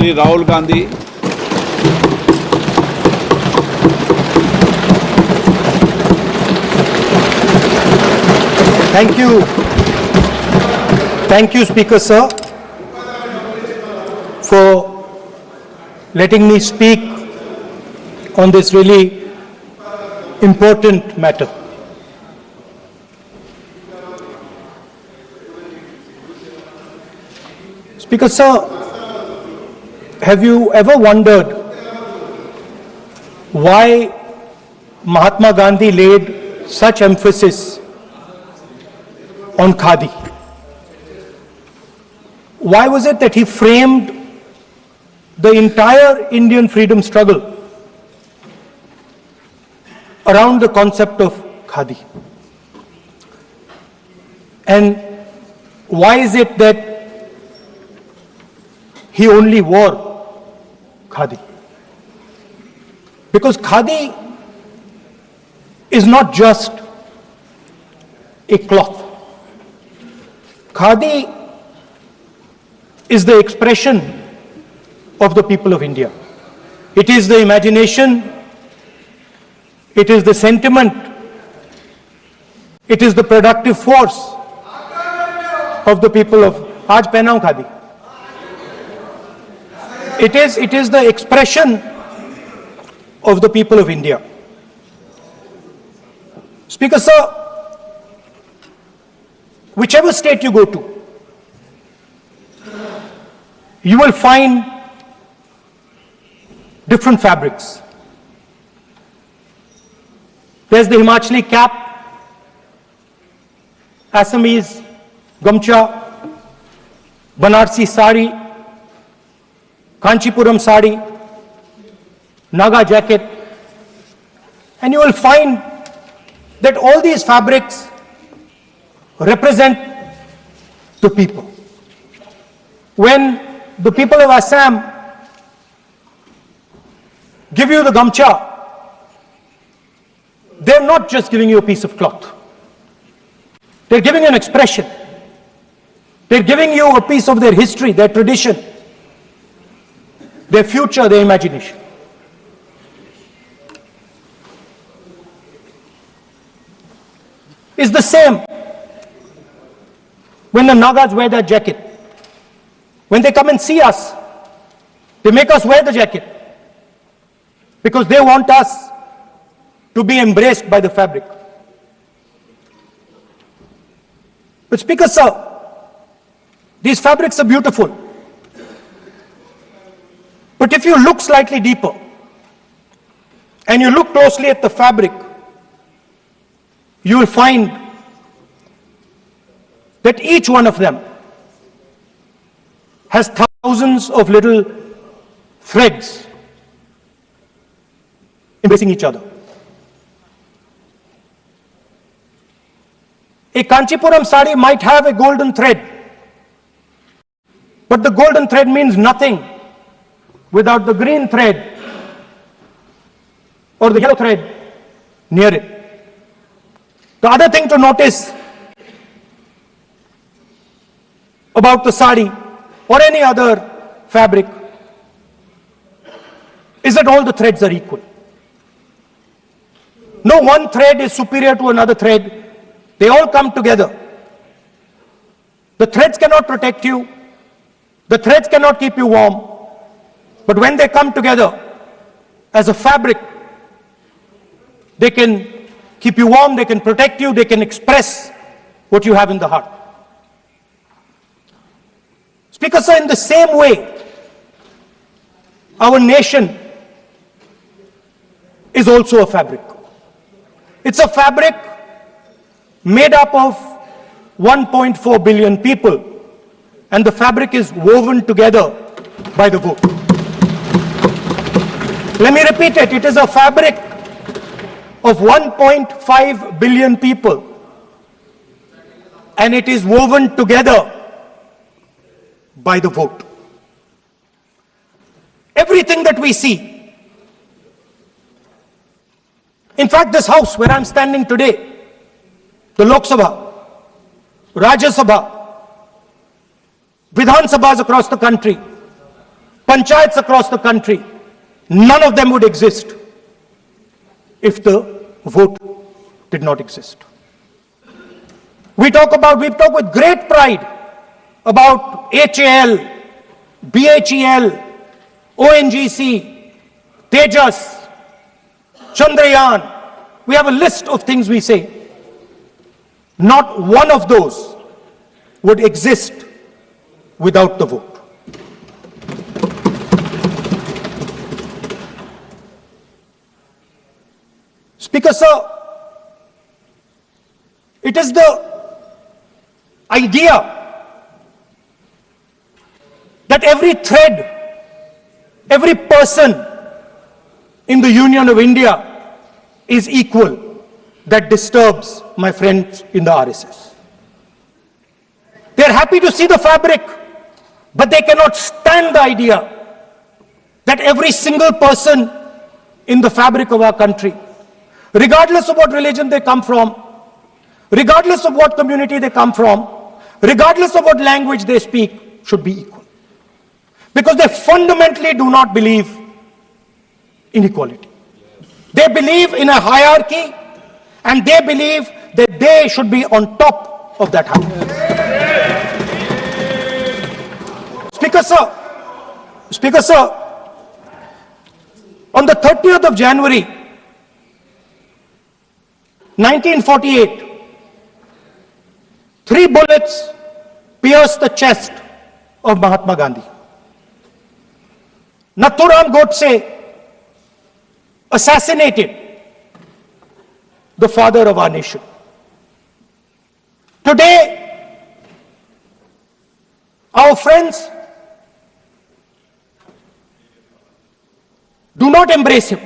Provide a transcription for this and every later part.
Shri Rahul Gandhi. Thank you. Thank you, Speaker Sir, for letting me speak on this really important matter. Speaker Sir, have you ever wondered why Mahatma Gandhi laid such emphasis on khadi? Why was it that he framed the entire Indian freedom struggle around the concept of khadi? And why is it that he only wore khadi? Because khadi is not just a cloth. Khadi is the expression of the people of India. It is the imagination, it is the sentiment, it is the productive force of the people of Aaj pehnaun khadi. It is the expression of the people of India. Speaker Sir, whichever state you go to, you will find different fabrics. There's the Himachali cap, Assamese gamcha, Banarsi sari, Kanchipuram sari, Naga jacket, and you will find that all these fabrics represent the people. When the people of Assam give you the gamcha, they're not just giving you a piece of cloth. They're giving you an expression. They're giving you a piece of their history, their tradition, their future, their imagination. It's the same when the Nagas wear their jacket. When they come and see us, they make us wear the jacket because they want us to be embraced by the fabric. But Speaker Sir, these fabrics are beautiful. But if you look slightly deeper and you look closely at the fabric, you will find that each one of them has thousands of little threads embracing each other. A Kanchipuram sari might have a golden thread, but the golden thread means nothing without the green thread or the yellow thread near it. The other thing to notice about the sari or any other fabric is that all the threads are equal. No one thread is superior to another thread. They all come together. The threads cannot protect you. The threads cannot keep you warm. But when they come together as a fabric, they can keep you warm, they can protect you, they can express what you have in the heart. Speaker Sir, in the same way, our nation is also a fabric. It's a fabric made up of 1.4 billion people, and the fabric is woven together by the vote. Let me repeat it. It is a fabric of 1.5 billion people, and it is woven together by the vote. Everything that we see, in fact, this house where I'm standing today, the Lok Sabha, Rajya Sabha, Vidhan Sabhas across the country, panchayats across the country, none of them would exist if the vote did not exist. We talk with great pride about HAL, BHEL, ONGC, Tejas, Chandrayaan. We have a list of things we say. Not one of those would exist without the vote. Speaker sir, it is the idea that every thread, every person in the Union of India is equal that disturbs my friends in the RSS. They are happy to see the fabric, but they cannot stand the idea that every single person in the fabric of our country, regardless of what religion they come from, regardless of what community they come from, regardless of what language they speak, should be equal. Because they fundamentally do not believe in equality. They believe in a hierarchy, and they believe that they should be on top of that hierarchy. Speaker sir, on the 30th of January, 1948, 3 bullets pierced the chest of Mahatma Gandhi. Nathuram Godse assassinated the father of our nation. Today, our friends do not embrace him.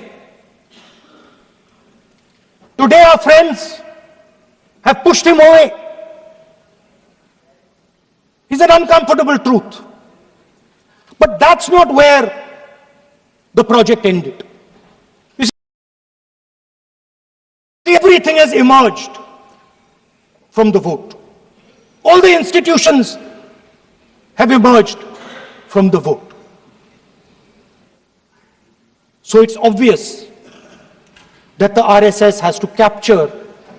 Today, our friends have pushed him away. It's an uncomfortable truth. But that's not where the project ended. You see, everything has emerged from the vote. All the institutions have emerged from the vote. So it's obvious that the RSS has to capture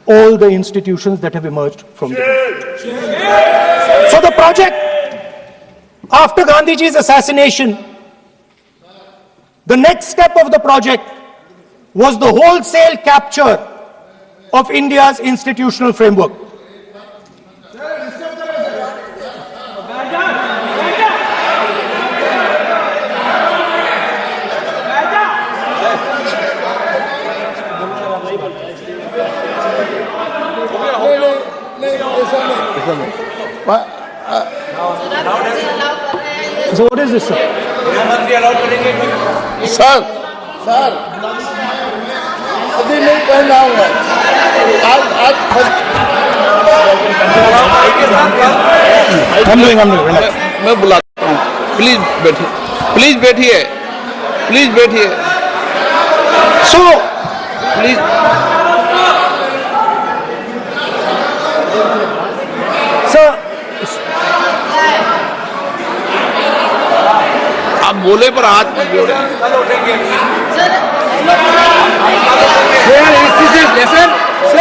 all the institutions that have emerged from the vote. So the project, after Gandhiji's assassination, the next step of the project was the wholesale capture of India's institutional framework. So what is this, sir? Sir, अभी नहीं कहना होगा I'm doing. मैं बुलाता हूँ please बैठिए So, please sir, आप बोले पर हाथ मत जोड़े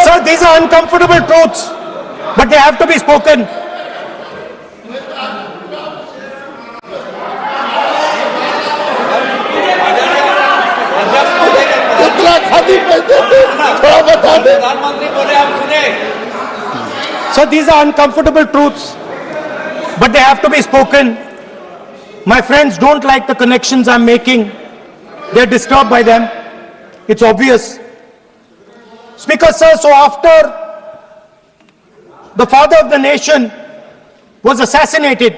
sir, these are uncomfortable truths, but they have to be spoken. कितना खादी पहनते थे थोड़ा बता दे So these are uncomfortable truths, but they have to be spoken. My friends don't like the connections I'm making. They're disturbed by them. It's obvious. Speaker sir, so after the father of the nation was assassinated,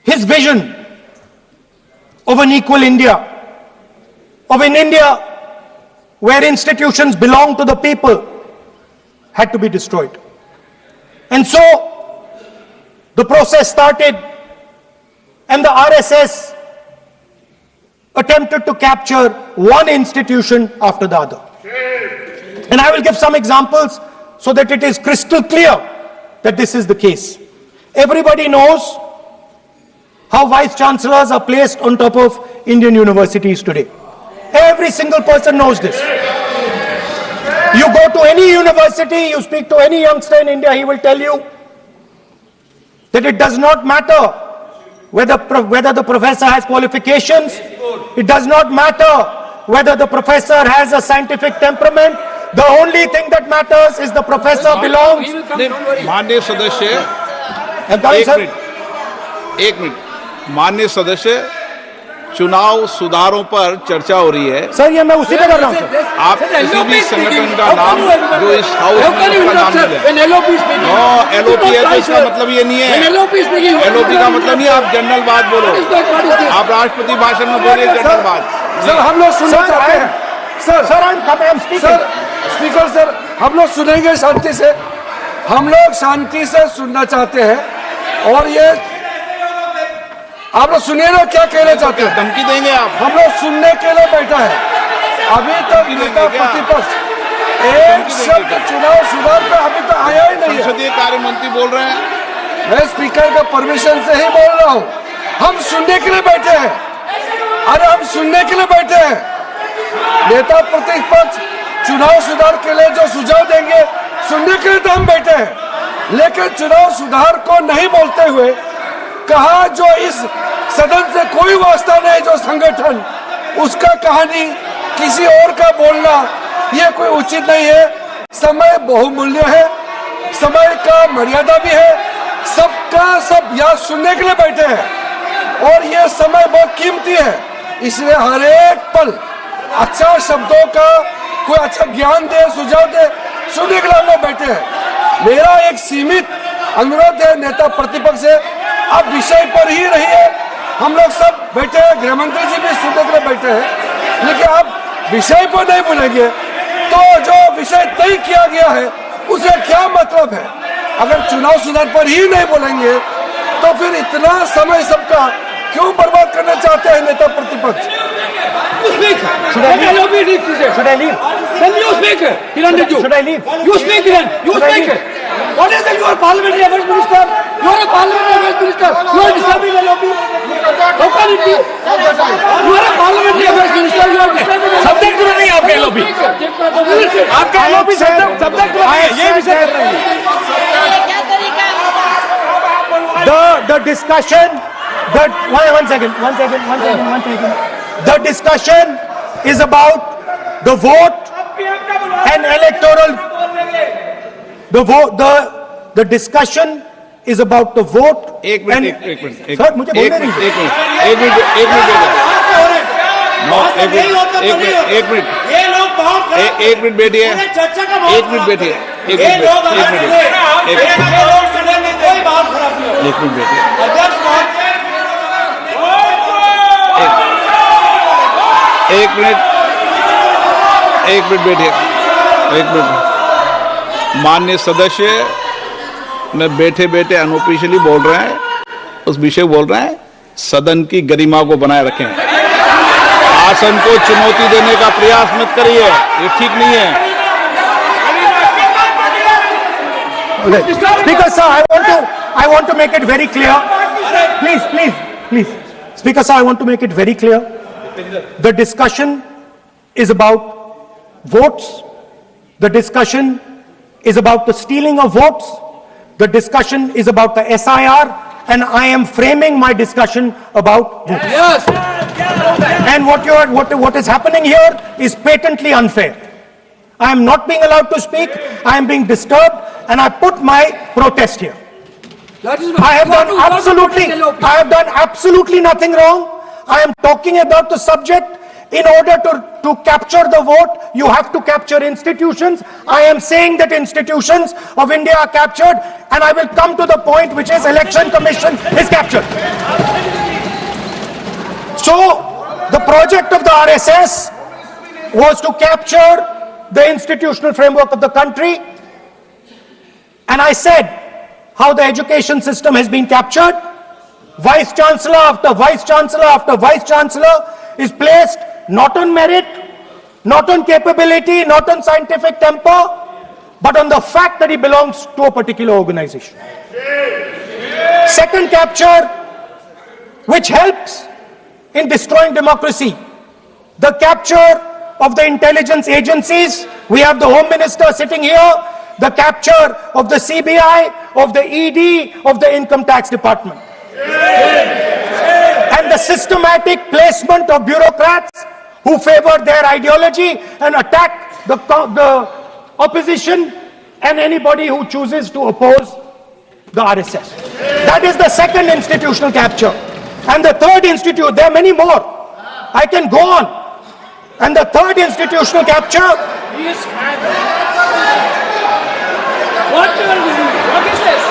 his vision of an equal India, of an India where institutions belong to the people, had to be destroyed. And so the process started, and the RSS attempted to capture one institution after the other. And I will give some examples so that it is crystal clear that this is the case. Everybody knows how vice chancellors are placed on top of Indian universities today. Every single person knows this. You go to any university, you speak to any youngster in India, he will tell you that it does not matter whether the professor has qualifications, it does not matter whether the professor has a scientific temperament. The only thing that matters is the professor belongs. माननीय सदस्य, एक minute, माननीय सदस्य, चुनाव सुधारों पर चर्चा हो रही है। सर, ये मैं उसी पे कर रहा हूँ। आप किसी भी संगठन का नाम जो इस हाउस में उसका नाम ले लें। एलओपी है तो इसका मतलब ये नहीं है। एलओपी का मतलब नहीं, आप जनरल बात बोलो। आप राष्ट्रपति भाषण में बोलिए जनरल बात। सर, हम लोग सुनना चाहते हैं। सर, स्पीकर सर, हम लोग सुनेंगे शांति से। हम लोग शांति से सुनना चाहते हैं। और ये आप लोग सुनिए ना, क्या कहना चाहते हैं? धमकी देंगे आप? हम लोग सुनने के लिए बैठा है। अभी तक नेता प्रतिपक्ष एक शब्द चुनाव सुधार पे अभी तक आया ही नहीं है। संसदीय कार्य मंत्री बोल रहे हैं। मैं स्पीकर का परमिशन से ही बोल रहा हूँ। हम सुनने के लिए बैठे हैं। अरे हम सुनने के लिए बैठे हैं। नेता प्रतिपक्ष चुनाव सुधार के लिए जो सुझाव देंगे, सुनने के लिए तो हम बैठे हैं। लेकिन चुनाव सुधार को नहीं बोलते हुए कहा जो इस सदन से कोई वास्ता नहीं, जो संगठन उसका कहानी किसी और का बोलना, ये कोई उचित नहीं है। समय बहुमूल्य है, समय का मर्यादा भी है। सबका सब यहाँ सुनने के लिए बैठे हैं और ये समय बहुत कीमती है। इसलिए हर एक पल अच्छा शब्दों का कोई अच्छा ज्ञान दे, सुझाव दे, सुनने के लिए हम लोग बैठे हैं। मेरा एक सीमित अनुरोध है नेता प्रतिपक्ष से, आप विषय पर ही रहिए। हम लोग सब बैठे हैं, गृह मंत्री जी भी सुनने के लिए बैठे हैं, लेकिन आप विषय पर नहीं बोलेंगे तो जो विषय तय किया गया है उसे क्या मतलब है? अगर चुनाव सुधार पर ही नहीं बोलेंगे तो फिर इतना समय सबका क्यों बर्बाद करना चाहते हैं नेता प्रतिपक्ष? Should I leave? Should I leave? Then you speak, Kiran. Should I leave? You speak, Kiran. You speak. What is that? You are parliamentary affairs minister. You are a parliamentary affairs minister. You are disturbing the lobby. How can it be? You are a parliamentary affairs minister. You are disturbing the lobby. Subject to नहीं आपके lobby. आपका lobby subject to नहीं है. ये विषय कर रहे हैं. The discussion. One second. The discussion is about the vote and electoral. The discussion is about the vote. एक मिनट सर मुझे बोलने दीजिए। एक मिनट बैठिए। माननीय सदस्य में बैठे बैठे अनऑफिशियली बोल रहे हैं, उस विषय बोल रहे हैं। सदन की गरिमा को बनाए रखें। आसन को चुनौती देने का प्रयास मत करिए, ये ठीक नहीं है। Speaker sir, I want to make it very clear. Please. Speaker sir, I want to make it very clear. The discussion is about votes. The discussion is about the stealing of votes. The discussion is about the SIR, and I am framing my discussion about votes. Yes. And what is happening here is patently unfair. I am not being allowed to speak. I am being disturbed, and I put my protest here. I have done absolutely nothing wrong. I am talking about the subject. In order to capture the vote, you have to capture institutions. I am saying that institutions of India are captured, and I will come to the point which is Election Commission is captured. So, the project of the RSS was to capture the institutional framework of the country, and I said how the education system has been captured. Vice Chancellor after Vice Chancellor after Vice Chancellor is placed not on merit, not on capability, not on scientific temper, but on the fact that he belongs to a particular organization. Second capture which helps in destroying democracy. The capture of the intelligence agencies. We have the Home Minister sitting here. The capture of the CBI, of the ED, of the Income Tax Department. And the systematic placement of bureaucrats who favor their ideology and attack the opposition and anybody who chooses to oppose the RSS. That is the second institutional capture. And the third there are many more. I can go on. And the third institutional capture. What is this?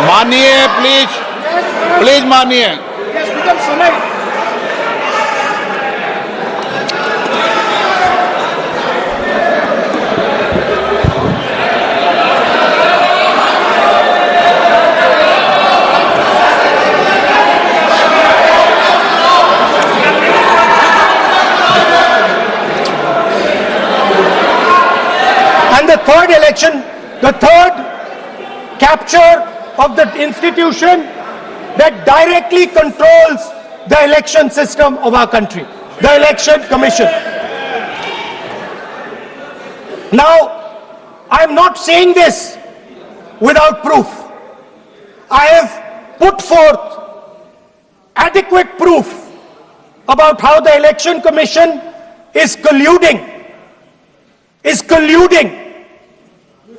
मानिए please मानिए. Yes, become sonite. And the third election, the third capture of the institution that directly controls the election system of our country, the Election Commission. Now, I am not saying this without proof. I have put forth adequate proof about how the Election Commission is colluding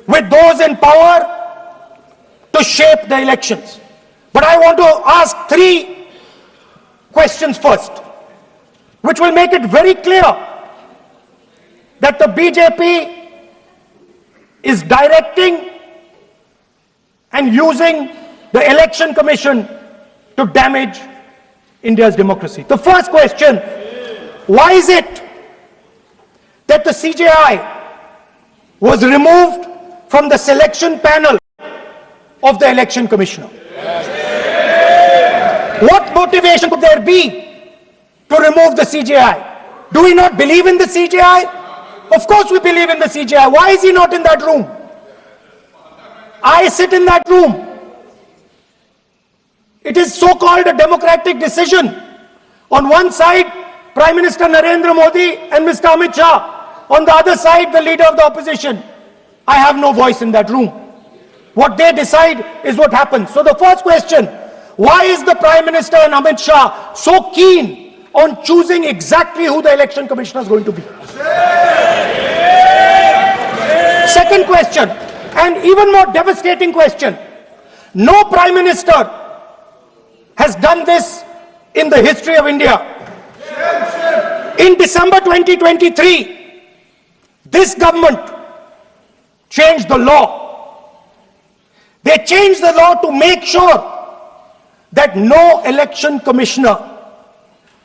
with those in power to shape the elections. But I want to ask three questions first, which will make it very clear that the BJP is directing and using the Election Commission to damage India's democracy. The first question, why is it that the CJI was removed from the selection panel of the Election Commissioner? What motivation could there be to remove the CJI? Do we not believe in the CJI? Of course we believe in the CJI. Why is he not in that room? I sit in that room. It is so-called a democratic decision. On one side, Prime Minister Narendra Modi and Mr. Amit Shah. On the other side, the leader of the opposition. I have no voice in that room. What they decide is what happens. So the first question, why is the Prime Minister and Amit Shah so keen on choosing exactly who the Election Commissioner is going to be? Second question, and even more devastating question, no Prime Minister has done this in the history of India. In December 2023, this government changed the law. They changed the law to make sure that no election commissioner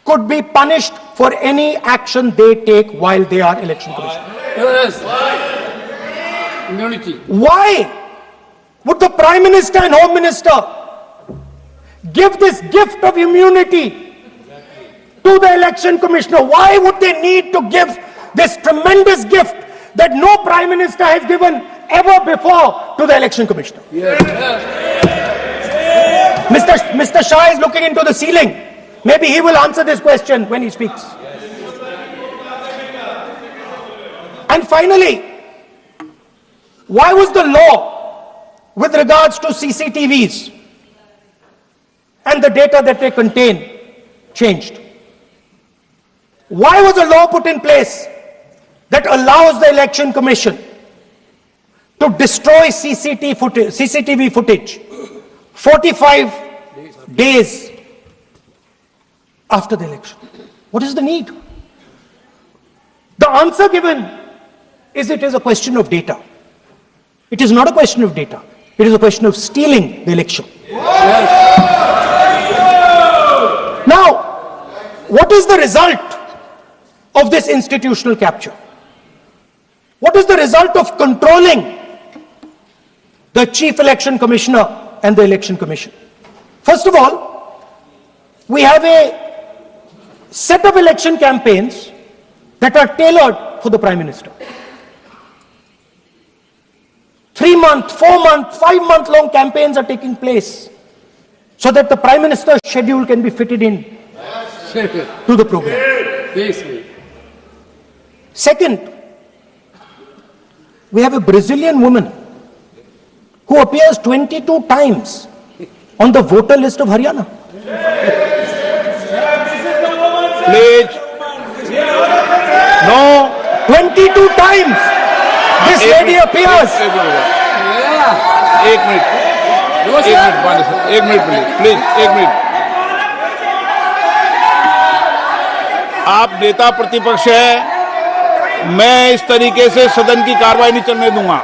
could be punished for any action they take while they are election commissioner. Yes. Immunity. Why would the Prime Minister and Home Minister give this gift of immunity to the election commissioner? Why would they need to give this tremendous gift that no Prime Minister has given ever before to the election commissioner? Yes. Mr. Shah is looking into the ceiling. Maybe he will answer this question when he speaks. And finally, why was the law with regards to CCTVs and the data that they contain changed? Why was a law put in place that allows the Election Commission to destroy CCTV footage 45 days after the election? What is the need? The answer given is it is a question of data. It is not a question of data. It is a question of stealing the election. Now, what is the result of this institutional capture? What is the result of controlling the Chief Election Commissioner and the Election Commission? First of all, we have a set of election campaigns that are tailored for the Prime Minister. 3-month, 4-month, 5-month long campaigns are taking place so that the Prime Minister's schedule can be fitted in to the program. Second, we have a Brazilian woman who appears 22 times on the voter list of Haryana. Please. No. 22 times this lady appears. एक minute please एक minute. आप नेता प्रतिपक्ष है, मैं इस तरीके से सदन की कार्रवाई नहीं चलने दूंगा.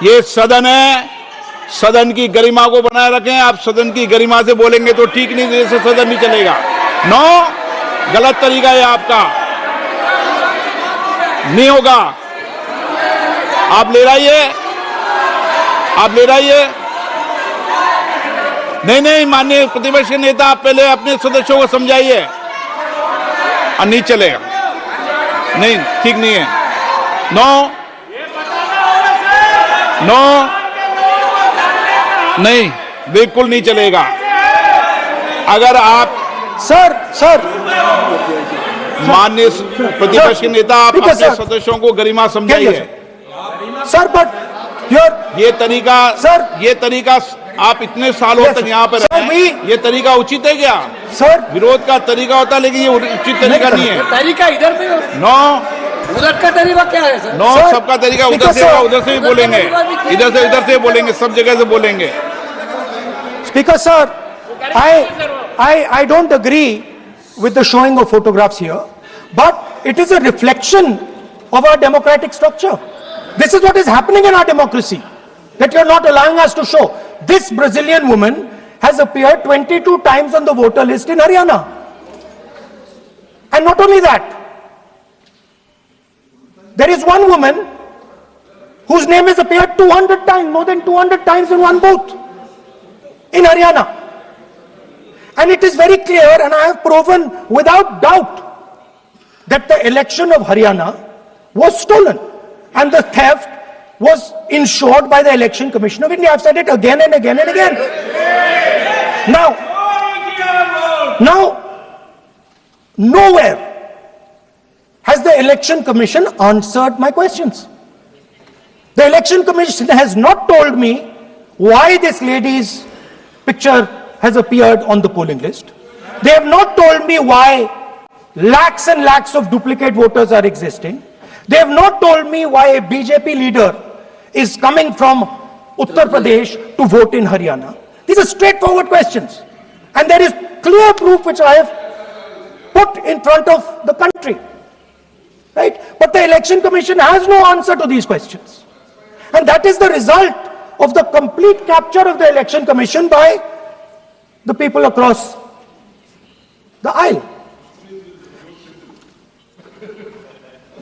ये सदन है, सदन की गरिमा को बनाए रखें. आप सदन की गरिमा से बोलेंगे तो ठीक नहीं, जैसे सदन नहीं चलेगा. नो, गलत तरीका है आपका, नहीं होगा. आप ले रहिए, आप ले रहिए. नहीं, माननीय प्रतिपक्ष के नेता, आप पहले अपने सदस्यों को समझाइए. नहीं चलेगा, नहीं, ठीक नहीं है. नो, नहीं, बिल्कुल नहीं चलेगा. अगर आप सर माननीय प्रतिपक्ष के नेता, आप अपने सदस्यों को गरिमा समझाइए. सर, बट ये तरीका आप इतने सालों तक यहाँ पर रहे, ये तरीका उचित है क्या? सर, विरोध का तरीका होता है, लेकिन ये उचित तरीका नहीं है. तरीका इधर पे नो, उधर का तरीका क्या है सर? नो, सबका तरीका उधर से भी बोलेंगे, इधर से बोलेंगे, सब जगह से बोलेंगे. Speaker sir, I don't agree with the showing of photographs here, but it is a reflection of our democratic structure. This is what is happening in our democracy, that you're not allowing us to show. This Brazilian woman has appeared 22 times on the voter list in Haryana. And not only that, there is one woman whose name has appeared 200 times, more than 200 times in one booth in Haryana. And it is very clear, and I have proven without doubt, that the election of Haryana was stolen and the theft was ensured by the Election Commission of India. I've said it again and again and again. Now, nowhere has the Election Commission answered my questions. The Election Commission has not told me why this lady's picture has appeared on the polling list. They have not told me why lakhs and lakhs of duplicate voters are existing. They have not told me why a BJP leader is coming from Uttar Pradesh to vote in Haryana. These are straightforward questions. And there is clear proof which I have put in front of the country. Right? But the Election Commission has no answer to these questions. And that is the result of the complete capture of the Election Commission by the people across the aisle.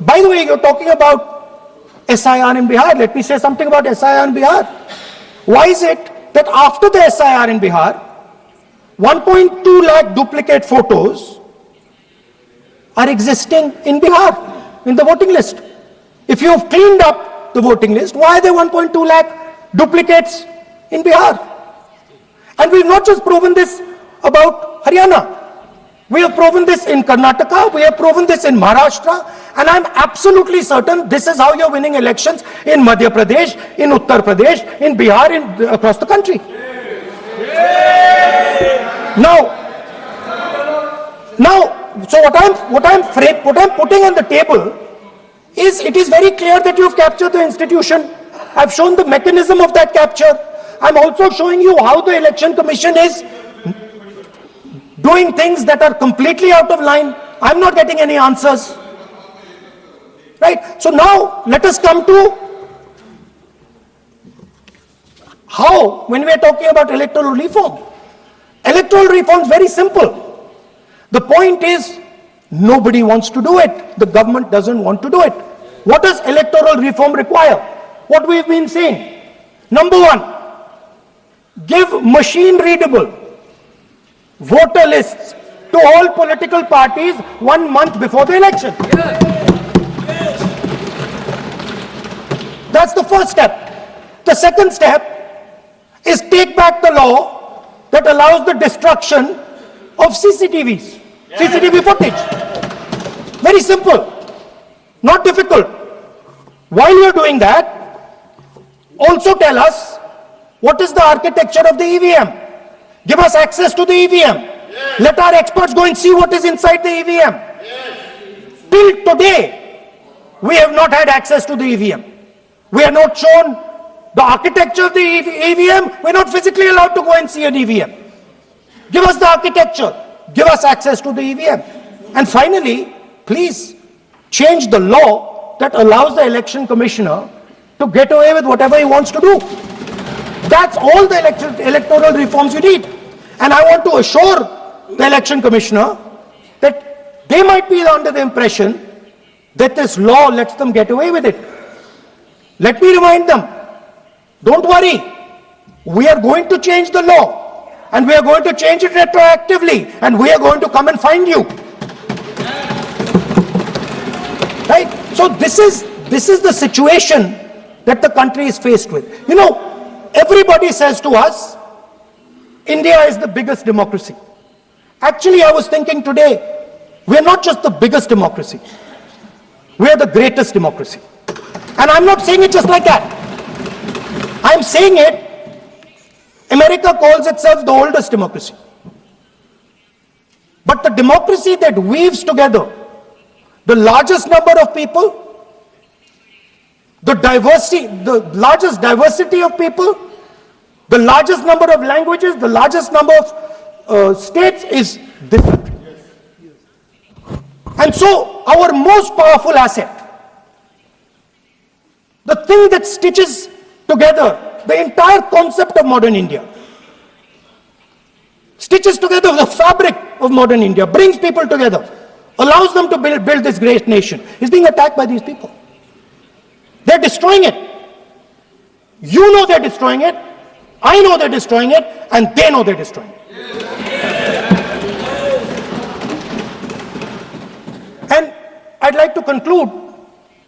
By the way, you're talking about SIR in Bihar. Let me say something about SIR in Bihar. Why is it that after the SIR in Bihar, 1.2 lakh duplicate photos are existing in Bihar, in the voting list? If you have cleaned up the voting list, why are there 1.2 lakh duplicates in Bihar? And we've not just proven this about Haryana. We have proven this in Karnataka, we have proven this in Maharashtra, and I'm absolutely certain this is how you're winning elections in Madhya Pradesh, in Uttar Pradesh, in Bihar, across the country. Now, so what I'm putting on the table is, it is very clear that you've captured the institution. I've shown the mechanism of that capture. I'm also showing you how the Election Commission is doing things that are completely out of line. I'm not getting any answers. Right? So now, let us come to how, when we are talking about electoral reform. Electoral reform is very simple. The point is, nobody wants to do it. The government doesn't want to do it. What does electoral reform require? What we've been saying. Number one, give machine-readable voter lists to all political parties 1 month before the election. That's the first step. The second step is take back the law that allows the destruction of CCTVs, CCTV footage. Very simple, not difficult. While you're doing that, also tell us what is the architecture of the EVM. Give us access to the EVM. Let our experts go and see what is inside the EVM. Till today, we have not had access to the EVM. We are not shown the architecture of the EVM. We're not physically allowed to go and see an EVM. Give us the architecture. Give us access to the EVM. And finally, please change the law that allows the election commissioner to get away with whatever he wants to do. That's all the electoral reforms you need. And I want to assure the election commissioner that they might be under the impression that this law lets them get away with it. Let me remind them, don't worry, we are going to change the law and we are going to change it retroactively and we are going to come and find you. Right? So this is the situation that the country is faced with. You know, everybody says to us, India is the biggest democracy. Actually, I was thinking today, we are not just the biggest democracy, we are the greatest democracy. And I'm not saying it just like that. I'm saying it, America calls itself the oldest democracy. But the democracy that weaves together the largest number of people, the largest diversity of people, the largest number of languages, the largest number of states is this country. And so our most powerful asset, the thing that stitches together the entire concept of modern India, stitches together the fabric of modern India, brings people together, allows them to build this great nation, is being attacked by these people. They're destroying it. You know they're destroying it, I know they're destroying it, and they know they're destroying it. And I'd like to conclude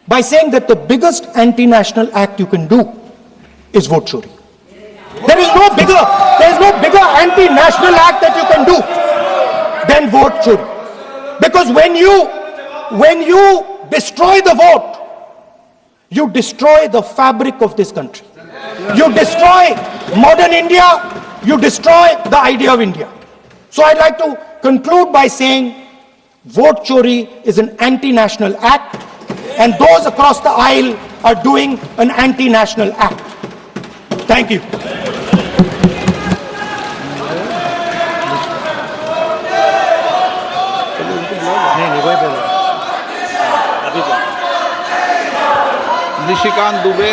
by saying that the biggest anti-national act you can do is vote chori. There is no bigger anti-national act that you can do than vote chori. Because when you destroy the vote, you destroy the fabric of this country. You destroy modern India, you destroy the idea of India. So I'd like to conclude by saying vote chori is an anti-national act, and those across the aisle are doing an anti-national act. Thank you. Nishikant Dubey